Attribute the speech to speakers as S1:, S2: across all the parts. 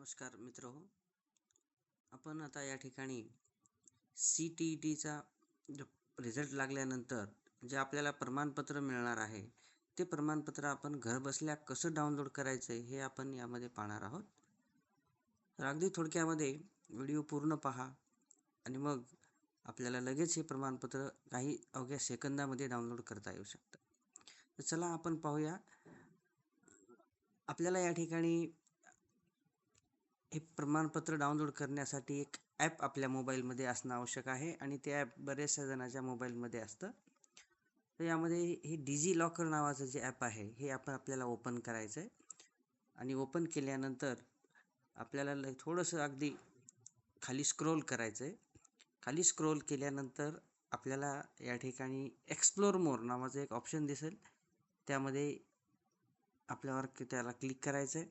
S1: नमस्कार मित्रहो, आपण आता या ठिकाणी CTETचा जो रिझल्ट लागल्यानंतर जे आपल्याला प्रमाणपत्र मिळणार आहे ते प्रमाणपत्र आपण घर बसल्या कसं डाउनलोड करायचं हे आपण यामध्ये पाहणार आहोत. तर अगदी थोडक्यामध्ये व्हिडिओ पूर्ण पहा आणि मग आपल्याला लगेच हे प्रमाणपत्र काही अवघ्या सेकंदामध्ये डाउनलोड करता येऊ शकतं. तर चला आपण पाहूया. आपल्याला या ठिकाणी हे प्रमाणपत्र डाउनलोड करण्यासाठी एक ॲप आपल्या मोबाईलमध्ये असणं आवश्यक आहे आणि ते ॲप बऱ्याचशा जणांच्या मोबाईलमध्ये असतं. तर यामध्ये हे डिजी लॉकर नावाचं जे ॲप आहे हे आपल्याला ओपन करायचं आहे आणि ओपन केल्यानंतर आपल्याला थोडंसं अगदी खाली स्क्रोल करायचं आहे. खाली स्क्रोल केल्यानंतर आपल्याला या ठिकाणी एक्सप्लोर मोर नावाचं एक ऑप्शन दिसेल, त्यामध्ये आपल्यावर त्याला क्लिक करायचं आहे.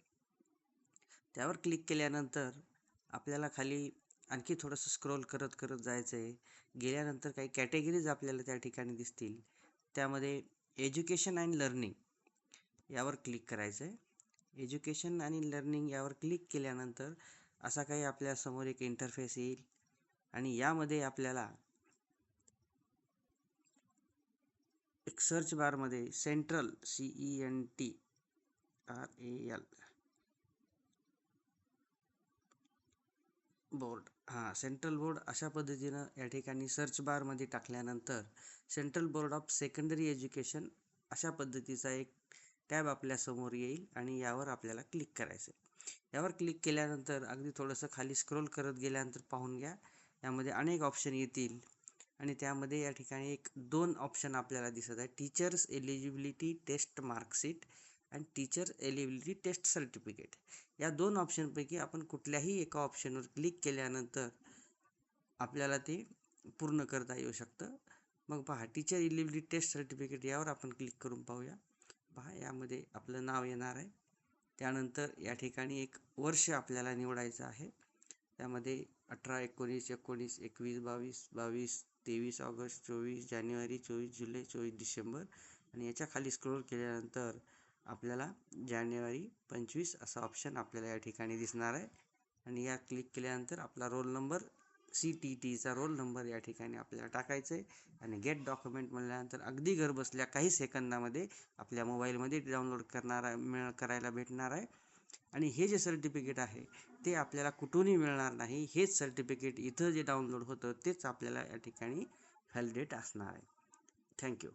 S1: त्यावर क्लिक केल्यानंतर आपल्याला खाली आणखी थोडंसं स्क्रोल करत करत जायचं आहे. गेल्यानंतर काही कॅटेगरीज आपल्याला त्या ठिकाणी दिसतील, त्यामध्ये एज्युकेशन अँड लर्निंग यावर क्लिक करायचं आहे. एज्युकेशन आणि लर्निंग यावर क्लिक केल्यानंतर असा काही आपल्यासमोर एक इंटरफेस येईल आणि यामध्ये आपल्याला एक सर्च बारमध्ये central CENTRAL board central board अशा पद्धतीनं या ठिकाणी सर्च बारमध्ये टाकल्यानंतर central board of secondary education अशा पद्धतीचा एक टॅब आपल्यासमोर येईल आणि यावर आपल्याला क्लिक करायचं आहे. यावर क्लिक केल्यानंतर अगदी थोडंसं खाली स्क्रोल करत गेल्यानंतर पाहून घ्या, यामध्ये अनेक ऑप्शन येतील आणि त्यामध्ये या ठिकाणी 2 ऑप्शन आपल्याला दिसत आहे, टीचर्स एलिजिबिलिटी टेस्ट मार्कशीट आणि टीचर एलिजिबिलिटी टेस्ट सर्टिफिकेट. या 2 ऑप्शनपैकी आपण कुठल्याही एका ऑप्शनवर क्लिक केल्यानंतर आपल्याला ते पूर्ण करता येऊ शकतं. मग पहा, टीचर एलिजिबिलिटी टेस्ट सर्टिफिकेट यावर आपण क्लिक करून पाहूया. पहा, यामध्ये आपलं नाव येणार आहे. त्यानंतर या ठिकाणी एक वर्ष आपल्याला निवडायचं आहे. त्यामध्ये 18, 19, 19, 21, 22, 22, 23 ऑगस्ट, 24 जानेवारी, 24 जुलै, 24 डिसेंबर आणि याच्या खाली स्क्रोल केल्यानंतर आपल्याला जानेवारी 25 असा ऑप्शन आपल्याला या ठिकाणी दिसणार आहे आणि या क्लिक केल्यानंतर आपला रोल नंबर CTETचा रोल नंबर या ठिकाणी आपल्याला टाकायचा आहे आणि गेट डॉक्युमेंट म्हणल्यानंतर अगदी घर बसल्या काही सेकंदामध्ये आपल्या मोबाईलमध्ये डाउनलोड करायला भेटणार आहे. आणि हे जे सर्टिफिकेट आहे ते आपल्याला कुठूनही मिळणार नाही. हेच सर्टिफिकेट इथं जे डाउनलोड होतं तेच आपल्याला या ठिकाणी व्हॅलिडेट असणार आहे. थँक्यू.